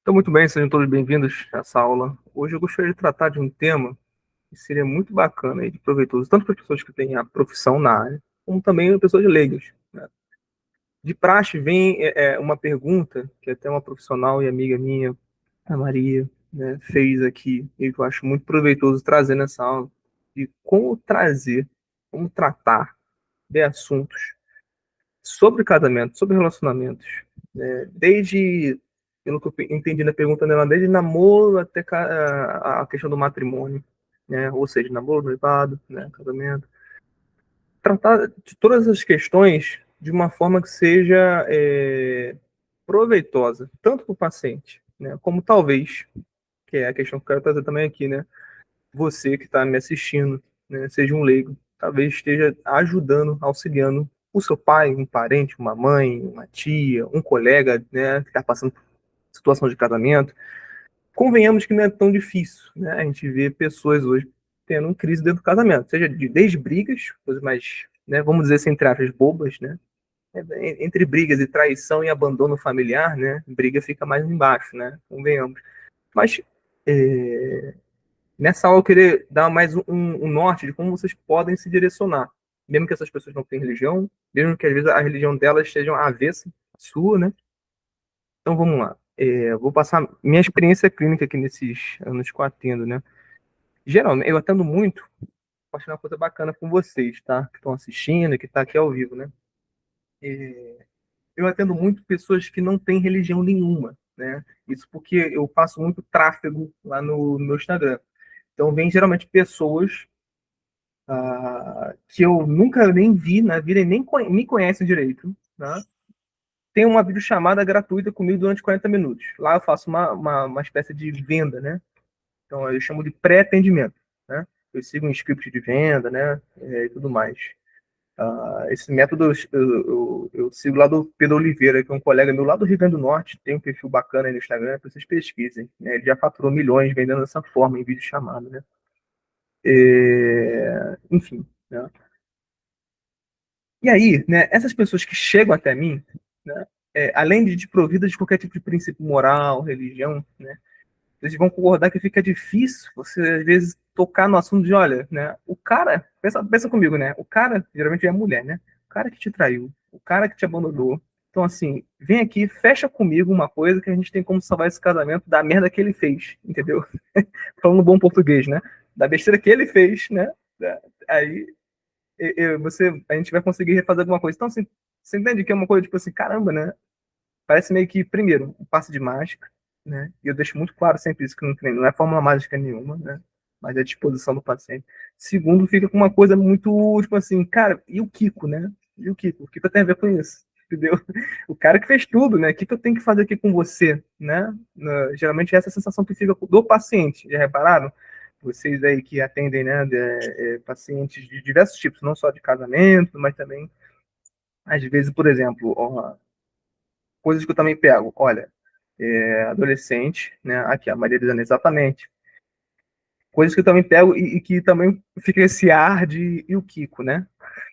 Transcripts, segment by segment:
Então, muito bem, sejam todos bem-vindos a essa aula. Hoje eu gostaria de tratar de um tema que seria muito bacana e proveitoso, tanto para as pessoas que têm a profissão na área, como também para pessoas leigas, né? De praxe vem uma pergunta que até uma profissional e amiga minha, a Maria, né, fez aqui, e que eu acho muito proveitoso trazer nessa aula, de como trazer, como tratar de assuntos sobre casamento, sobre relacionamentos, né? Desde, pelo que eu entendi na pergunta dela, desde namoro até a questão do matrimônio, né? Ou seja, namoro, noivado, né? Casamento. Tratar de todas as questões de uma forma que seja proveitosa, tanto para o paciente, né? Como talvez, que é a questão que eu quero trazer também aqui, né? Você que está me assistindo, né, seja um leigo, talvez esteja ajudando, auxiliando o seu pai, um parente, uma mãe, uma tia, um colega, né, que está passando por situação de casamento. Convenhamos que não é tão difícil, né? A gente vê pessoas hoje tendo crise dentro do casamento, seja desde brigas, coisas mais, né, vamos dizer assim, entre aspas, bobas, né? Entre brigas e traição e abandono familiar, né? Briga fica mais embaixo, né? Convenhamos. Mas é, nessa aula eu queria dar mais um norte de como vocês podem se direcionar. Mesmo que essas pessoas não tenham religião, mesmo que às vezes a religião delas esteja avessa à sua, né? Então vamos lá. Eu vou passar minha experiência clínica aqui nesses anos que eu atendo, né? Geralmente, eu atendo muito, posso uma coisa bacana com vocês, tá? Que estão assistindo, que está aqui ao vivo, né? Eu atendo muito pessoas que não têm religião nenhuma, né? Isso porque eu faço muito tráfego lá no meu Instagram. Então vem geralmente pessoas que eu nunca nem vi na vida e nem me conhecem direito, né? Tem uma videochamada gratuita comigo durante 40 minutos. Lá eu faço uma espécie de venda, né? Então eu chamo de pré-atendimento, né? Eu sigo um script de venda, né? E tudo mais. Esse método eu sigo lá do Pedro Oliveira, que é um colega meu lá do Rio Grande do Norte, tem um perfil bacana aí no Instagram, para vocês pesquisem, né? Ele já faturou milhões vendendo dessa forma, em videochamada, né? Enfim, né? E aí, né, essas pessoas que chegam até mim, né, além de desprovidas de qualquer tipo de princípio moral, religião, né, eles vão concordar que fica difícil você, às vezes, tocar no assunto de, olha, né, o cara, pensa comigo, né, o cara, geralmente é a mulher, né, o cara que te traiu, o cara que te abandonou, então, assim, vem aqui, fecha comigo uma coisa que a gente tem como salvar esse casamento da merda que ele fez, entendeu? Falando bom português, né, da besteira que ele fez, né, aí a gente vai conseguir refazer alguma coisa. Então, assim, você entende que é uma coisa tipo assim, caramba, né? Parece meio que, primeiro, um passe de mágica, né? E eu deixo muito claro sempre isso, que não é fórmula mágica nenhuma, né? Mas é a disposição do paciente. Segundo, fica com uma coisa muito, tipo assim, cara, e o Kiko, né? E o Kiko? O que eu tenho a ver com isso? Entendeu? O cara que fez tudo, né? O que eu tenho que fazer aqui com você, né? Geralmente essa é a sensação que fica do paciente. Já repararam? Vocês aí que atendem, né, pacientes de diversos tipos, não só de casamento, mas também, às vezes, por exemplo, ó, coisas que eu também pego. Olha, adolescente, né? Aqui, a Maria dizendo exatamente. Coisas que eu também pego e que também fica esse ar de e o Kiko, né?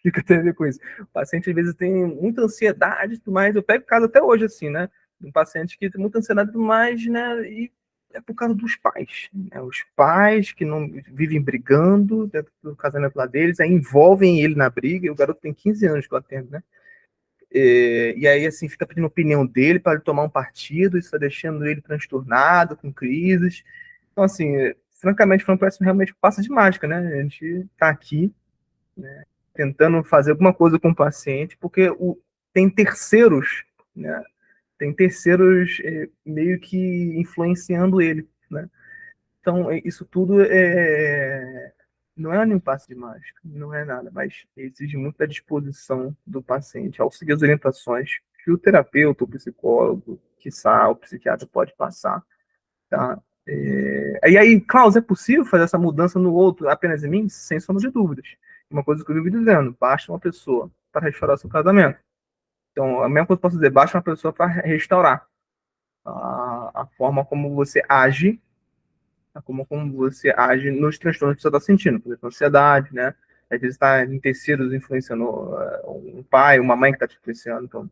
O que eu tenho a ver com isso? O paciente às vezes tem muita ansiedade e tudo mais. Eu pego caso até hoje, assim, né? Um paciente que tem muita ansiedade e tudo mais, né? E é por causa dos pais. Né? Os pais que não vivem brigando dentro do casamento lá deles, aí envolvem ele na briga. E o garoto tem 15 anos que eu atendo, né? E aí, assim, fica pedindo opinião dele para ele tomar um partido, isso está deixando ele transtornado, com crises. Então, assim, francamente falando, parece realmente um passo de mágica, né? A gente está aqui, né, tentando fazer alguma coisa com o paciente, porque tem terceiros, né? Tem terceiros meio que influenciando ele, né? Então, isso tudo não é nenhum passe de mágica, não é nada, mas exige muita disposição do paciente ao seguir as orientações que o terapeuta, o psicólogo, quiçá, o psiquiatra pode passar. Tá? E aí, Klaus, é possível fazer essa mudança no outro apenas em mim? Sem sombra de dúvidas. Uma coisa que eu vivo dizendo, basta uma pessoa para restaurar seu casamento. Então, a mesma coisa que eu posso dizer, basta uma pessoa para restaurar a forma como você age, como você age nos transtornos que você está sentindo, por exemplo, ansiedade, né? Às vezes está em terceiros influenciando um pai, uma mãe que está te influenciando, então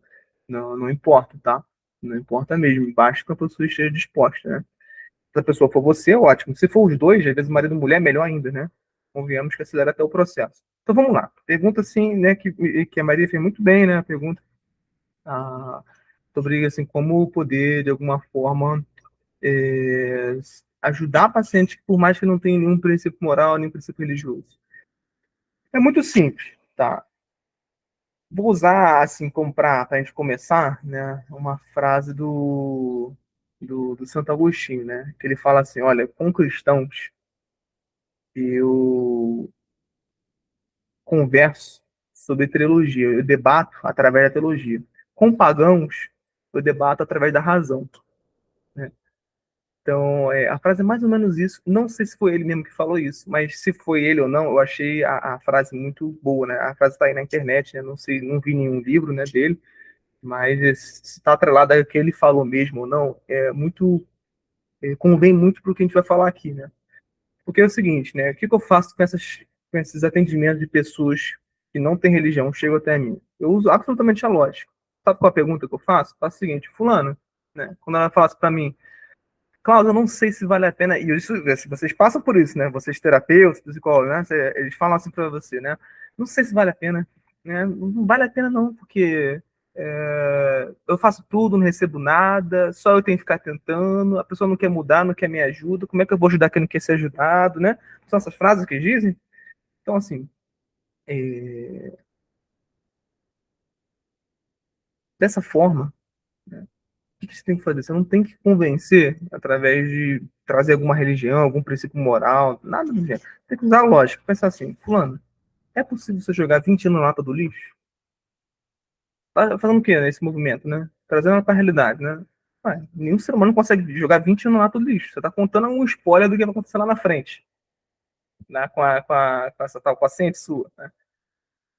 não importa, tá? Não importa mesmo, basta que a pessoa esteja disposta, né? Se a pessoa for você, ótimo. Se for os dois, às vezes marido e mulher, melhor ainda, né? Convenhamos que acelera até o processo. Então vamos lá. Pergunta assim, né, que a Maria fez muito bem, né? Pergunta ah, sobre assim, como poder, de alguma forma, é, ajudar a paciente, por mais que não tenha nenhum princípio moral, nenhum princípio religioso. É muito simples, tá? Vou usar, assim, como para a gente começar, né, uma frase do Santo Agostinho, né? Que ele fala assim: olha, com cristãos eu converso sobre teologia, eu debato através da teologia. Com pagãos, eu debato através da razão, né? Então, a frase é mais ou menos isso. Não sei se foi ele mesmo que falou isso, mas se foi ele ou não, eu achei a frase muito boa, né? A frase está aí na internet, né? Não sei, não vi nenhum livro, né, dele, mas se está atrelado ao que ele falou mesmo ou não, convém muito para o que a gente vai falar aqui, né? Porque é o seguinte, né? O que eu faço com esses atendimentos de pessoas que não têm religião, chegam até mim? Eu uso absolutamente a lógica. Sabe qual a pergunta que eu faço? Faço o seguinte: fulano, né? Quando ela fala para mim, Cláudio, eu não sei se vale a pena. E isso, vocês passam por isso, né? Vocês terapeutas, psicólogos, né? Eles falam assim para você, né? Não sei se vale a pena, né? Não vale a pena não, porque eu faço tudo, não recebo nada, só eu tenho que ficar tentando. A pessoa não quer mudar, não quer me ajuda. Como é que eu vou ajudar quem não quer ser ajudado, né? São essas frases que dizem. Então, assim, é, dessa forma, né, o que você tem que fazer? Você não tem que convencer através de trazer alguma religião, algum princípio moral, nada do gênero. Tem que usar a lógica, pensar assim, fulano, é possível você jogar 20 anos na lata do lixo? Tá fazendo o quê nesse movimento, né? Trazendo ela pra realidade, né? Nenhum ser humano consegue jogar 20 anos na lata do lixo. Você tá contando um spoiler do que vai acontecer lá na frente, né? Com essa tal paciente sua, né?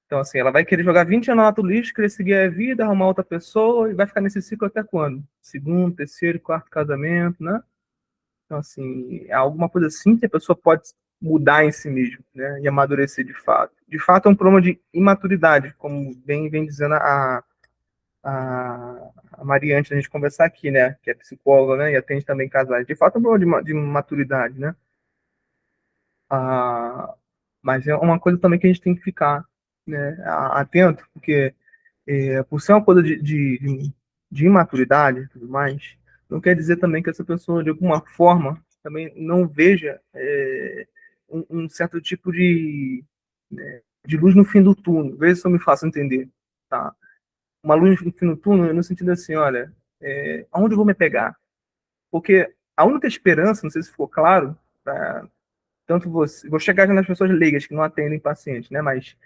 Então, assim, ela vai querer jogar 20 anos na lata do lixo, querer seguir a vida, arrumar outra pessoa, e vai ficar nesse ciclo até quando? Segundo, terceiro, quarto casamento, né? Então, assim, é alguma coisa assim que a pessoa pode mudar em si mesmo, né? E amadurecer de fato. De fato, é um problema de imaturidade, como vem dizendo a Maria antes da gente conversar aqui, né? Que é psicóloga, né? E atende também casais. De fato, é um problema de maturidade, né? Ah, mas é uma coisa também que a gente tem que ficar, né, atento, porque por ser uma coisa de imaturidade e tudo mais, não quer dizer também que essa pessoa, de alguma forma, também não veja um certo tipo de luz no fim do túnel. Veja se eu me faço entender, tá? Uma luz no fim do túnel no sentido assim, olha, aonde eu vou me pegar? Porque a única esperança, não sei se ficou claro, pra, tanto você, vou chegar já nas pessoas leigas que não atendem pacientes, né? Mas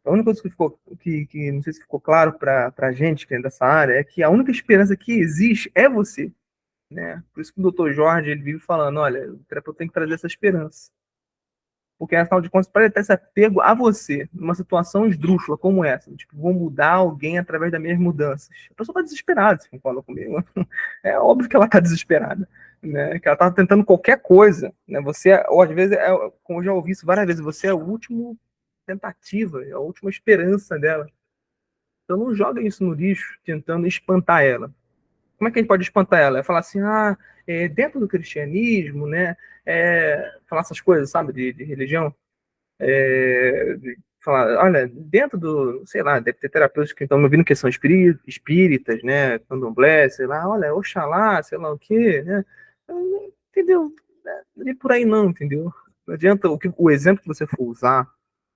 a única coisa que ficou, que não sei se ficou claro para a gente que é dessa área, é que a única esperança que existe é você, né? Por isso que o doutor Jorge ele vive falando, olha, o terapeuta tem que trazer essa esperança. Porque, afinal de contas, para ele ter esse apego a você, numa situação esdrúxula como essa, tipo, vou mudar alguém através das minhas mudanças. A pessoa está desesperada, se concorda comigo. É óbvio que ela está desesperada, né? Que ela está tentando qualquer coisa, né? Você, ou às vezes, como eu já ouvi isso várias vezes, você é a última tentativa, é a última esperança dela. Então não joga isso no lixo tentando espantar ela. Como é que a gente pode espantar ela? É falar assim, dentro do cristianismo, né? Falar essas coisas, sabe, de religião. Falar, olha, dentro do, sei lá, deve ter terapeutas que estão me ouvindo que são espíritas, né? Candomblé, sei lá, olha, Oxalá, sei lá o quê, né? Entendeu? Não é por aí não, entendeu? Não adianta o exemplo que você for usar,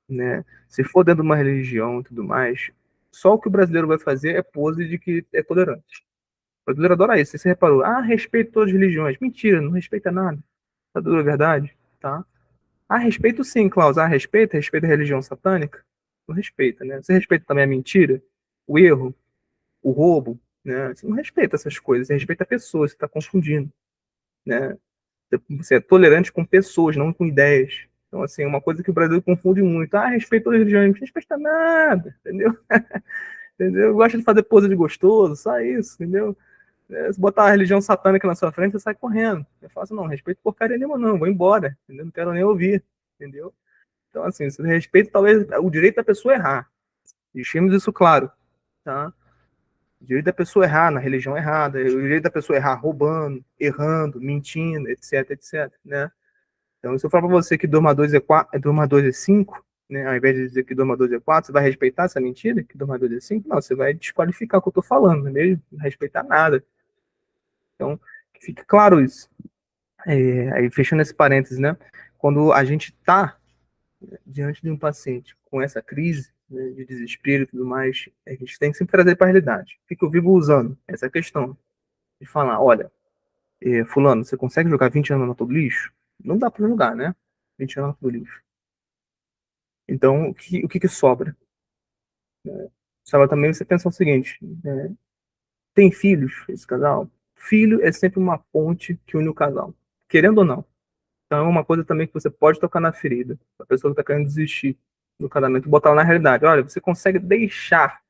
né? Se for dentro de uma religião e tudo mais, só o que o brasileiro vai fazer é pose de que é tolerante. O brasileiro adora isso. Você reparou? Respeito todas as religiões. Mentira, não respeita nada. Tá dura a verdade, tá? Respeito sim, Klaus. Respeita a religião satânica? Não respeita, né? Você respeita também a mentira, o erro, o roubo, né? Você não respeita essas coisas, você respeita a pessoa, você está confundindo, né? Você é tolerante com pessoas, não com ideias. Então, assim, uma coisa que o Brasil confunde muito. Respeito todas as religiões, não respeita nada, entendeu? Entendeu? Gosta de fazer pose de gostoso, só isso, entendeu? Se botar a religião satânica na sua frente, você sai correndo. Eu falo assim, não, respeito porcaria nenhuma, não, vou embora, entendeu? Não quero nem ouvir, entendeu? Então, assim, você respeita talvez o direito da pessoa errar. Deixemos isso claro, tá? O direito da pessoa errar na religião errada, o direito da pessoa errar roubando, errando, mentindo, etc, etc, né? Então, se eu falar para você que 2 mais 2 é 4, 2 mais 2 é 5, né? Ao invés de dizer que 2 mais 2 é 4, você vai respeitar essa mentira? Que 2 mais 2 é 5? Não, você vai desqualificar o que eu estou falando, não é mesmo? Não respeitar nada. Então, que fique claro isso. Aí, fechando esse parênteses, né? Quando a gente está diante de um paciente com essa crise, né, de desespero e tudo mais, a gente tem que sempre trazer para a realidade. O que eu vivo usando? Essa questão de falar, olha, fulano, você consegue jogar 20 anos no todo lixo? Não dá para jogar, né? 20 anos no todo lixo. Então, o que sobra? Sobra também você pensar o seguinte, tem filhos esse casal? Filho é sempre uma ponte que une o casal, querendo ou não. Então é uma coisa também que você pode tocar na ferida. A pessoa que está querendo desistir do casamento, botar ela na realidade. Olha, você consegue deixar,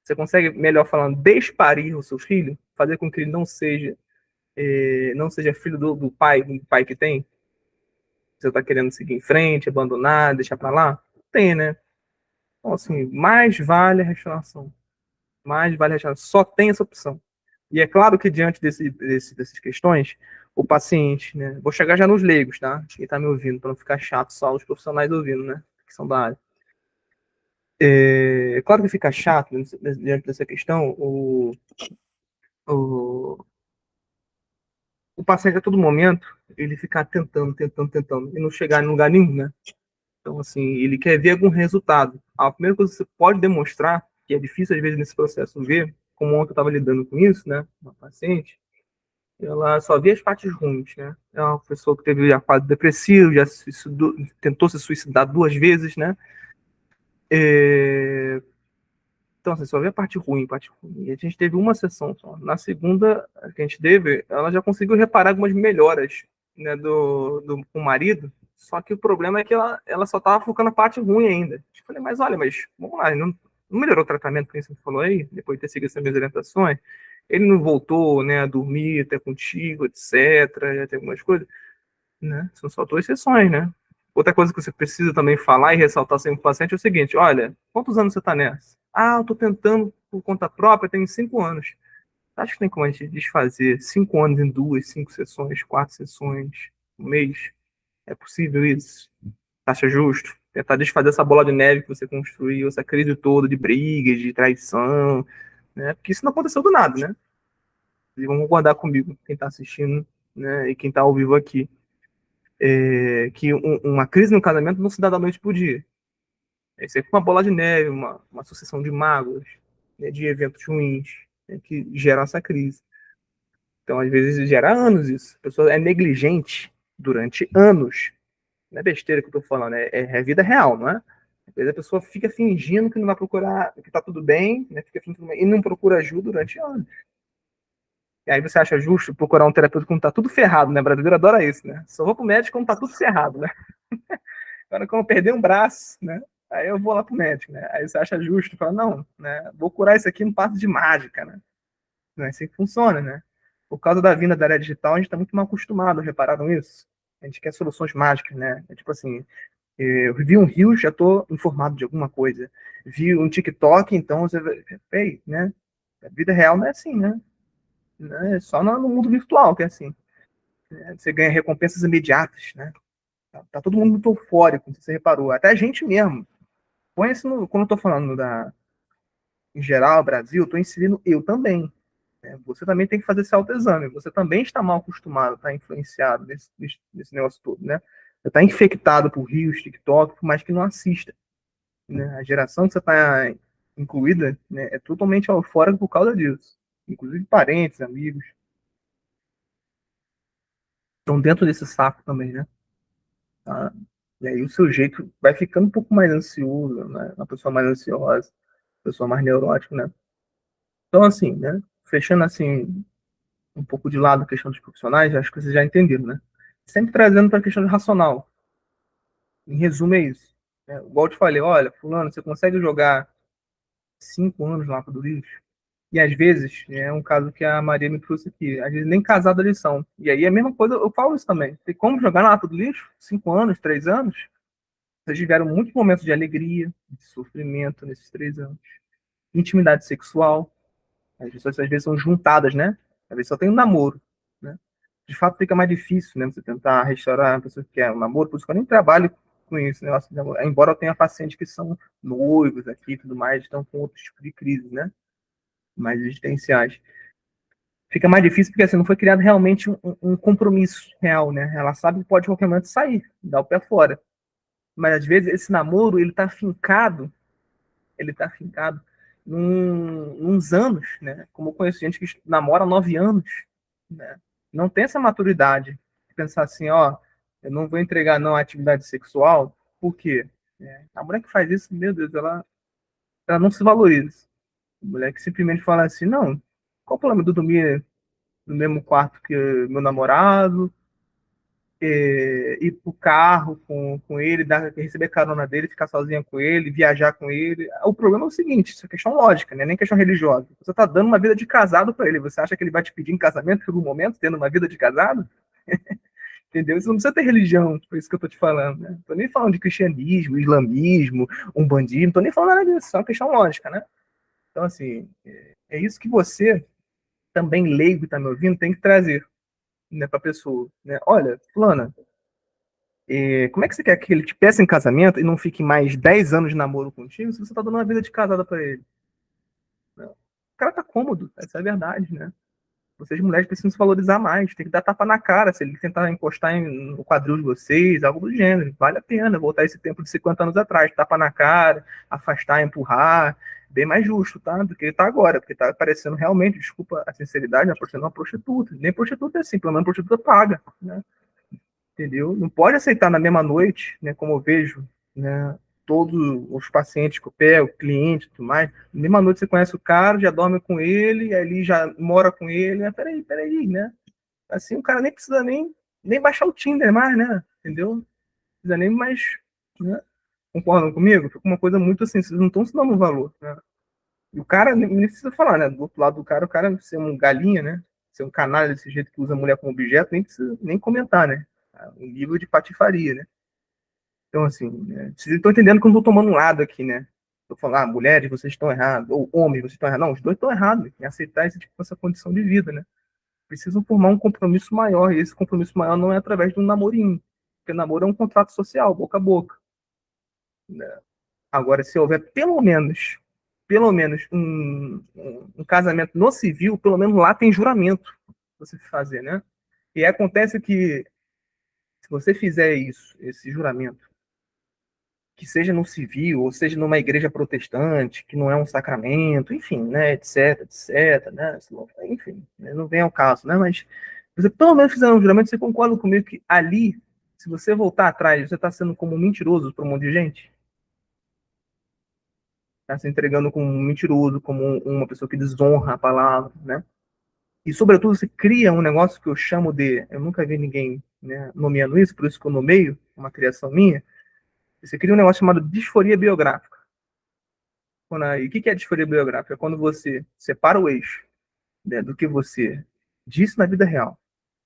você consegue, melhor falando, desparir o seu filho, fazer com que ele não seja filho do pai que tem? Você está querendo seguir em frente, abandonar, deixar para lá? Tem, né? Então, assim, mais vale a restauração. Mais vale a restauração. Só tem essa opção. E é claro que diante dessas questões, o paciente, né? Vou chegar já nos leigos, tá? Quem está me ouvindo, para não ficar chato só os profissionais ouvindo, né? Que são da área. Claro que fica chato diante dessa questão, o, o paciente a todo momento, ele ficar tentando, tentando, tentando, e não chegar em lugar nenhum, né? Então, assim, ele quer ver algum resultado. A primeira coisa que você pode demonstrar, que é difícil às vezes nesse processo ver, como ontem eu estava lidando com isso, né? Uma paciente, ela só via as partes ruins, né? É uma pessoa que teve já quadro depressivo, já tentou se suicidar 2 vezes, né? É, então, assim, só vê a parte ruim, parte ruim. E a gente teve uma sessão só. Na segunda que a gente teve, ela já conseguiu reparar algumas melhoras, né, com o marido, só que o problema é que ela só estava focando na parte ruim ainda. Eu falei, mas olha, mas vamos lá, não melhorou o tratamento que você falou aí, depois de ter seguido essas minhas orientações? Ele não voltou, né, a dormir até contigo, etc. Já tem algumas coisas, né? São só 2 sessões, né? Outra coisa que você precisa também falar e ressaltar sempre para o paciente é o seguinte: olha, quantos anos você está nessa? Ah, eu estou tentando por conta própria, tenho 5 anos. Acho que tem como a gente desfazer 5 anos em 2, 5 sessões, 4 sessões, um mês? É possível isso? Acha justo? Tentar desfazer essa bola de neve que você construiu, essa crise toda de brigas, de traição, né? Porque isso não aconteceu do nada, né? E vão concordar comigo, quem está assistindo, né? E quem está ao vivo aqui. Que uma crise no casamento não se dá da noite para o dia. É sempre uma bola de neve, uma sucessão de mágoas, né, de eventos ruins, né, que geram essa crise. Então, às vezes, gera anos isso. A pessoa é negligente durante anos. Não é besteira que eu estou falando, é vida real, não é? Às vezes a pessoa fica fingindo que não vai procurar, que está tudo bem, né, fica fingindo, e não procura ajuda durante anos. E aí você acha justo procurar um terapeuta quando está tudo ferrado, né? O brasileiro adora isso, né? Só vou pro médico quando está tudo ferrado, né? Agora, quando eu perder um braço, né? Aí eu vou lá pro médico, né? Aí você acha justo, fala, não, né? Vou curar isso aqui no passo de mágica, né? Não é assim que funciona, né? Por causa da vinda da era digital, a gente está muito mal acostumado, repararam isso? A gente quer soluções mágicas, né? É tipo assim, eu vi um rio, já estou informado de alguma coisa. Vi um TikTok, então você vai, ei, né? A vida real não é assim, né? É só no mundo virtual que é assim. Né? Você ganha recompensas imediatas, né? Tá todo mundo muito eufórico, se você reparou. Até a gente mesmo. Põe isso quando eu tô falando em geral, Brasil, eu tô inserindo eu também. Né? Você também tem que fazer esse autoexame. Você também está mal acostumado, está influenciado nesse negócio todo, né? Você está infectado por rios, TikTok, por mais que não assista. Né? A geração que você está incluída, né, é totalmente eufórica por causa disso. Inclusive parentes, amigos. Estão dentro desse saco também, né? Tá? E aí o seu jeito vai ficando um pouco mais ansioso, né? Uma pessoa mais ansiosa, uma pessoa mais neurótica, né? Então, assim, né? Fechando assim um pouco de lado a questão dos profissionais, acho que vocês já entenderam, né? Sempre trazendo para a questão racional. Em resumo, é isso. Né? Igual eu te falei, olha, fulano, você consegue jogar 5 anos lá para o lixo? E às vezes, é um caso que a Maria me trouxe aqui, às vezes nem casada eles são. E aí é a mesma coisa, eu falo isso também. Tem como jogar na lata do lixo? 5 anos, 3 anos? Vocês tiveram muitos momentos de alegria, de sofrimento nesses 3 anos. Intimidade sexual, As pessoas às vezes são juntadas, né? Às vezes só tem um namoro, né? De fato fica mais difícil, né? Você tentar restaurar uma pessoa que quer um namoro, por isso que eu nem trabalho com isso, né? Embora eu tenha pacientes que são noivos aqui e tudo mais, estão com outros tipos de crise, né? Mais existenciais. Fica mais difícil porque assim, não foi criado realmente um compromisso real, né? Ela sabe que pode a qualquer momento sair, dar o pé fora. Mas às vezes esse namoro, ele tá afincado uns anos, né? Como eu conheço gente que namora há 9 anos, né? Não tem essa maturidade de pensar assim, ó, eu não vou entregar não a atividade sexual, por quê? A mulher que faz isso, meu Deus, ela não se valoriza. A mulher que simplesmente fala assim, não, qual o problema de eu dormir no mesmo quarto que meu namorado, ir pro carro com ele, receber carona dele, ficar sozinha com ele, viajar com ele. O problema é o seguinte, isso é questão lógica, né? Nem questão religiosa. Você tá dando uma vida de casado para ele. Você acha que ele vai te pedir em casamento em algum momento, tendo uma vida de casado? Entendeu? Isso não precisa ter religião, por isso que eu tô te falando, né? Tô nem falando de cristianismo, islamismo, umbandismo, não tô nem falando nada disso, é uma questão lógica, né? Então, assim, é isso que você, também leigo, tá me ouvindo, tem que trazer, né, pra pessoa, né? Olha, fulana, como é que você quer que ele te peça em casamento e não fique mais 10 anos de namoro contigo se você tá dando uma vida de casada pra ele? Né? O cara tá cômodo, essa é a verdade, né? Vocês mulheres precisam se valorizar mais, tem que dar tapa na cara se ele tentar encostar no quadril de vocês, algo do gênero. Vale a pena voltar esse tempo de 50 anos atrás, tapa na cara, afastar, empurrar, bem mais justo, tá? Do que ele tá agora, porque tá parecendo realmente, desculpa a sinceridade, parecendo uma prostituta. Nem prostituta é assim, pelo menos prostituta paga, né? Entendeu? Não pode aceitar na mesma noite, né, como eu vejo, né, todos os pacientes que eu pego, clientes e tudo mais, na mesma noite você conhece o cara, já dorme com ele, ali já mora com ele, né, peraí, né, assim o cara nem precisa nem baixar o Tinder mais, né, entendeu? Não precisa nem mais, né, concordam comigo? Fica uma coisa muito assim, vocês não estão se dando um valor, né, e o cara, nem precisa falar, né, do outro lado do cara, o cara ser um galinha, né, ser um canalha desse jeito que usa a mulher como objeto, nem precisa nem comentar, né, um nível de patifaria, né? Então, assim, vocês estão entendendo que eu não estou tomando um lado aqui, né? Estou falando, mulheres, vocês estão errados, ou homens, vocês estão errados. Não, os dois estão errados em aceitar essa condição de vida, né? Precisam formar um compromisso maior, e esse compromisso maior não é através de um namorinho, porque namoro é um contrato social, boca a boca, né? Agora, se houver pelo menos um casamento no civil, pelo menos lá tem juramento pra você fazer, né? E acontece que, se você fizer isso, esse juramento, que seja no civil, ou seja numa igreja protestante, que não é um sacramento, enfim, né, etc, etc, né, enfim, né, não vem ao caso, né, mas você pelo menos fizer um juramento, você concorda comigo que ali, se você voltar atrás, você está sendo como um mentiroso para um monte de gente? Está se entregando como um mentiroso, como uma pessoa que desonra a palavra, né? E, sobretudo, você cria um negócio que eu chamo de, eu nunca vi ninguém, né, nomeando isso, por isso que eu nomeio, uma criação minha, você cria um negócio chamado disforia biográfica. E o que é disforia biográfica? É quando você separa o eixo, né, do que você disse na vida real,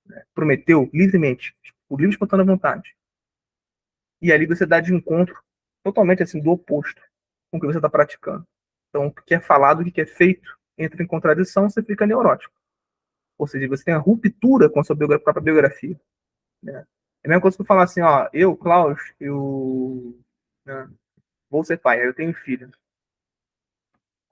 né, prometeu livremente, por livre e espontânea vontade, e ali você dá de encontro totalmente assim do oposto com o que você está praticando. Então, o que é falado, o que é feito entra em contradição, você fica neurótico. Ou seja, você tem a ruptura com a sua própria biografia. Né? É a mesma coisa que eu falar assim, ó, eu, Klaus, né, vou ser pai, aí eu tenho filho.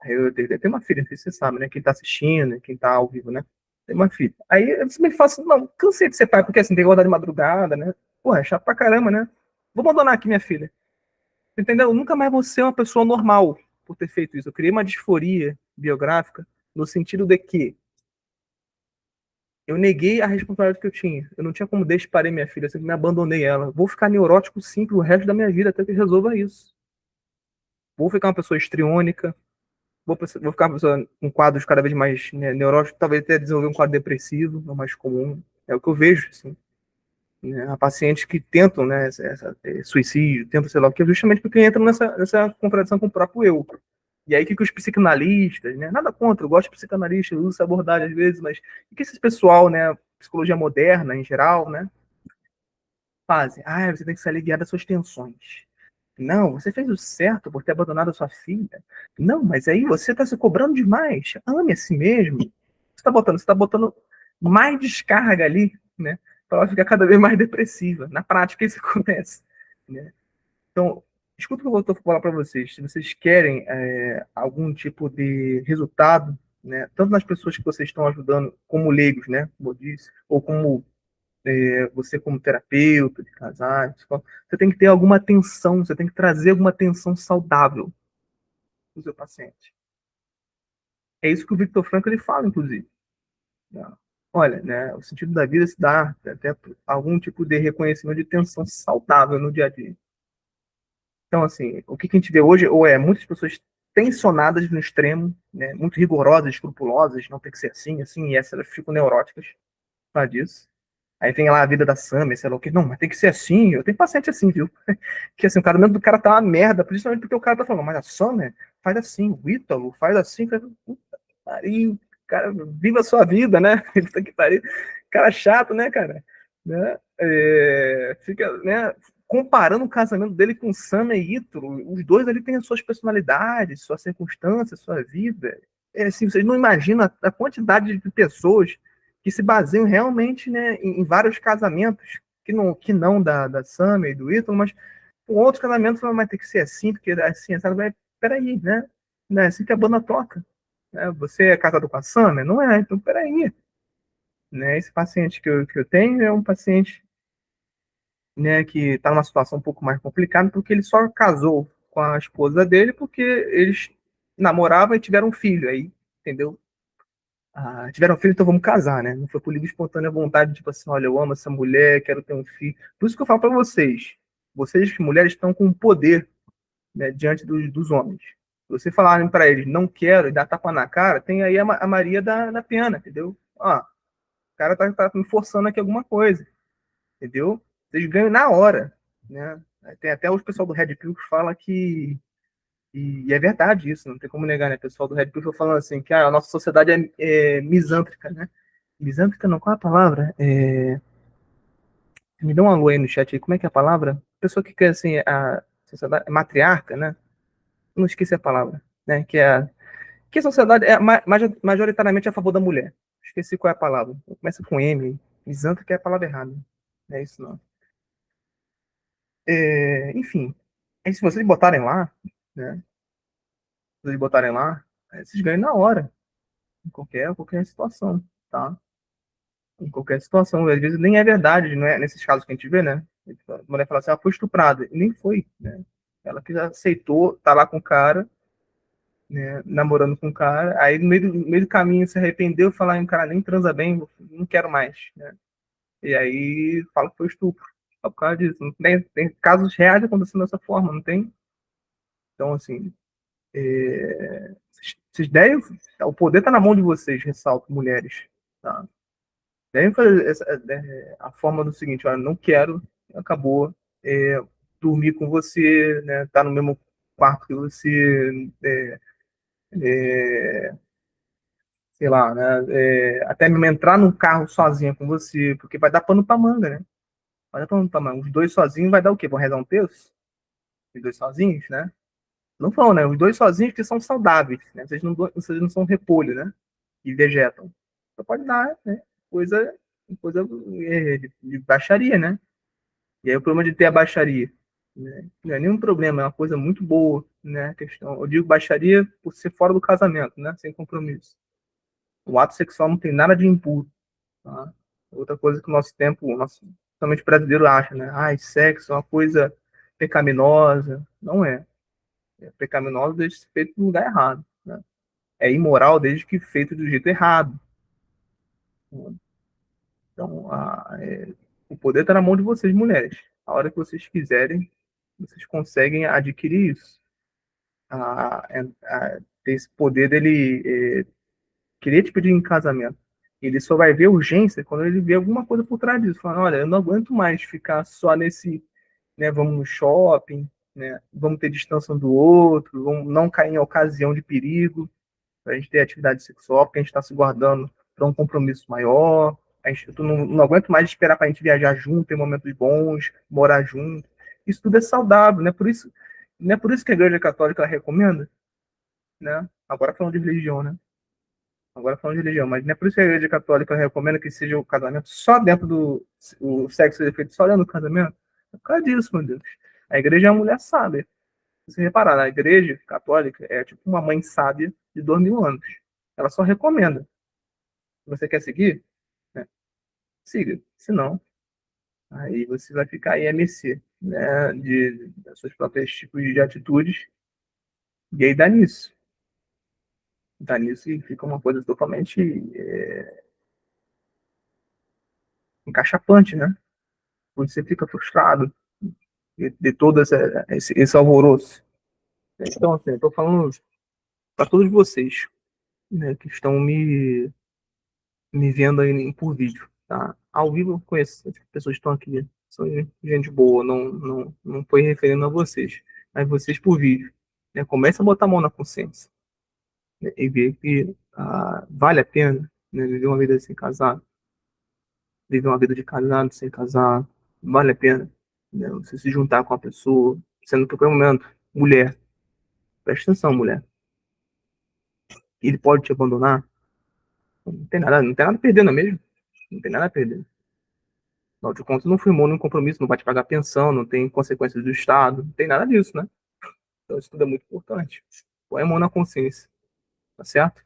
Eu tenho uma filha, não sei se você sabe, né? Quem tá assistindo, quem tá ao vivo, né? Tem uma filha. Aí eu simplesmente falo assim, não, cansei de ser pai, porque assim, tem que acordar de madrugada, né? Porra, é chato pra caramba, né? Vou abandonar aqui minha filha. Entendeu? Eu nunca mais vou ser uma pessoa normal por ter feito isso. Eu criei uma disforia biográfica no sentido de que eu neguei a responsabilidade que eu tinha. Eu não tinha como disparar minha filha, eu sempre me abandonei ela. Vou ficar neurótico sim pro resto da minha vida até que resolva isso. Vou ficar uma pessoa estriônica, vou ficar com quadros cada vez mais, né, neuróticos, talvez até desenvolver um quadro depressivo, é o mais comum. É o que eu vejo, assim, né, a pacientes que tentam, né, suicídio, tentam, sei lá o que, justamente porque entram nessa contradição com o próprio eu. E aí, o que os psicanalistas, né, nada contra, eu gosto de psicanalistas, eu uso essa abordagem às vezes, mas o que esse pessoal, né, psicologia moderna em geral, né, fazem? Você tem que se aliviar das suas tensões. Não, você fez o certo por ter abandonado a sua filha. Não, mas aí você está se cobrando demais. Ame a si mesmo. Você tá botando mais descarga ali, né? Para ela ficar cada vez mais depressiva. Na prática, isso acontece, né? Então, escuta o que eu vou falar para vocês. Se vocês querem algum tipo de resultado, né, tanto nas pessoas que vocês estão ajudando, como leigos, né, como eu disse, ou como você como terapeuta de casais, você tem que ter alguma atenção, você tem que trazer alguma atenção saudável para o seu paciente. É isso que o Victor Frankl ele fala, inclusive. Né? Olha, né, o sentido da vida se dá até algum tipo de reconhecimento de tensão saudável no dia a dia. Então, assim, o que a gente vê hoje, ou muitas pessoas tensionadas no extremo, né, muito rigorosas, escrupulosas, não tem que ser assim, assim, e essas elas ficam neuróticas por causa disso. Aí vem lá a vida da Summer, sei lá o que, não, mas tem que ser assim, eu tenho paciente assim, viu? Que assim, o cara mesmo do cara tá uma merda, principalmente porque o cara tá falando, mas a Summer faz assim, o Ítalo faz assim, faz... Puta que pariu, cara, viva a sua vida, né? Puta que pariu. Cara chato, né, cara? Né? Fica, né, comparando o casamento dele com Sam e Ítalo, os dois ali têm as suas personalidades, suas circunstâncias, sua vida. Assim, vocês não imaginam a quantidade de pessoas que se baseiam realmente, né, em vários casamentos, que não da Sam e do Ítalo, mas com outros casamentos vai ter que ser assim, porque assim, sabe? Peraí, né? Não é assim que a banda toca. Né? Você é casado com a Sam? Não é, então peraí. Né? Esse paciente que eu tenho é um paciente, né, que está numa situação um pouco mais complicada, porque ele só casou com a esposa dele porque eles namoravam e tiveram um filho aí, entendeu? Tiveram um filho, então vamos casar, né? Não foi por livre e espontânea vontade, tipo assim, olha, eu amo essa mulher, quero ter um filho. Por isso que eu falo para vocês, vocês mulheres estão com poder, né, diante dos homens. Se você falarem para eles, não quero, e dar tapa na cara, tem aí a Maria da Pena, entendeu? Ó, o cara tá me forçando aqui alguma coisa, entendeu? Vocês ganham na hora, né? Tem até os pessoal do Red Pill que fala que e é verdade isso, não tem como negar, né? O pessoal do Red Pill falando assim que a nossa sociedade é misântrica, né? Misântrica não, qual é a palavra? Me dá um alô aí no chat aí, como é que é a palavra? Pessoa que quer assim, a sociedade é matriarca, né? Não esqueci a palavra, né? Que a sociedade é majoritariamente a favor da mulher. Esqueci qual é a palavra. Começa com M. Misântrica é a palavra errada. Não é isso não. Enfim, aí se vocês botarem lá, né? Se vocês botarem lá, vocês ganham na hora, em qualquer situação, tá? Em qualquer situação. Às vezes nem é verdade, não é? Nesses casos que a gente vê, né? A mulher fala assim, ela foi estuprada. E nem foi, né? Ela que já aceitou, tá lá com o cara, né? Namorando com o cara. Aí no meio do caminho se arrependeu e falar, cara, nem transa bem, não quero mais, né? E aí fala que foi estupro. Só por causa disso. Não tem casos reais acontecendo dessa forma, não tem? Então, assim, vocês devem. O poder está na mão de vocês, ressalto, mulheres. Tá? Devem fazer a forma do seguinte: olha, não quero, acabou. Dormir com você, né? Tá no mesmo quarto que você, sei lá, né? Até mesmo entrar num carro sozinha com você, porque vai dar pano pra manga, né? Vai dar pano pra manga. Os dois sozinhos vai dar o quê? Vão rezar um terço? Os dois sozinhos, né? Não vão, né? Os dois sozinhos que são saudáveis, né? Vocês não são repolho, né? E vegetam. Só pode dar, né? Coisa de baixaria, né? E aí o problema de ter a baixaria, né? Não é nenhum problema, é uma coisa muito boa, né? A questão, eu digo baixaria por ser fora do casamento, né? Sem compromisso. O ato sexual não tem nada de impuro, tá? Outra coisa que o nosso tempo, o nosso, principalmente brasileiro acha, né? Sexo é uma coisa pecaminosa. Não é. É pecaminoso desde que feito no lugar errado, né? É imoral desde que feito do jeito errado. Então, o poder está na mão de vocês, mulheres. A hora que vocês quiserem, vocês conseguem adquirir isso. Ter esse poder dele querer te pedir em casamento. Ele só vai ver urgência quando ele vê alguma coisa por trás disso. Falando, olha, eu não aguento mais ficar só nesse, né, vamos no shopping, né, vamos ter distância um do outro, vamos não cair em ocasião de perigo, para a gente ter atividade sexual, porque a gente está se guardando para um compromisso maior. Eu não aguento mais esperar para a gente viajar junto, ter momentos bons, morar junto. Isso tudo é saudável, não é por isso que a Igreja Católica recomenda, né? Agora falando de religião, né? Agora falando de religião, mas não é por isso que a Igreja Católica recomenda que seja o casamento só dentro do. O sexo seja feito só dentro do casamento? É por causa disso, meu Deus. A igreja é uma mulher sábia. Se você reparar, a igreja católica é tipo uma mãe sábia de 2000 anos. Ela só recomenda. Se você quer seguir, né, siga. Se não, aí você vai ficar aí a mercê, né, das suas próprias tipos de atitudes. E aí dá nisso. Dá nisso e fica uma coisa totalmente encaixapante, né? Você fica frustrado de todo esse alvoroço. Então, assim, eu tô falando para todos vocês, né, que estão me vendo aí por vídeo, tá? Ao vivo eu conheço as pessoas que estão aqui, são gente boa, não foi referindo a vocês, mas vocês por vídeo, né? Comece a botar a mão na consciência, né? E ver que vale a pena, né, viver uma vida sem casar, viver uma vida de casado sem casar, vale a pena, né? Você se juntar com a pessoa, sendo que, pelo momento, mulher, presta atenção, mulher, ele pode te abandonar, não tem nada a perder, não é mesmo? Não tem nada a perder. Afinal de contas, não firmou nenhum compromisso, não vai te pagar pensão, não tem consequências do Estado, não tem nada disso, né? Então isso tudo é muito importante. Põe a mão na consciência, tá certo?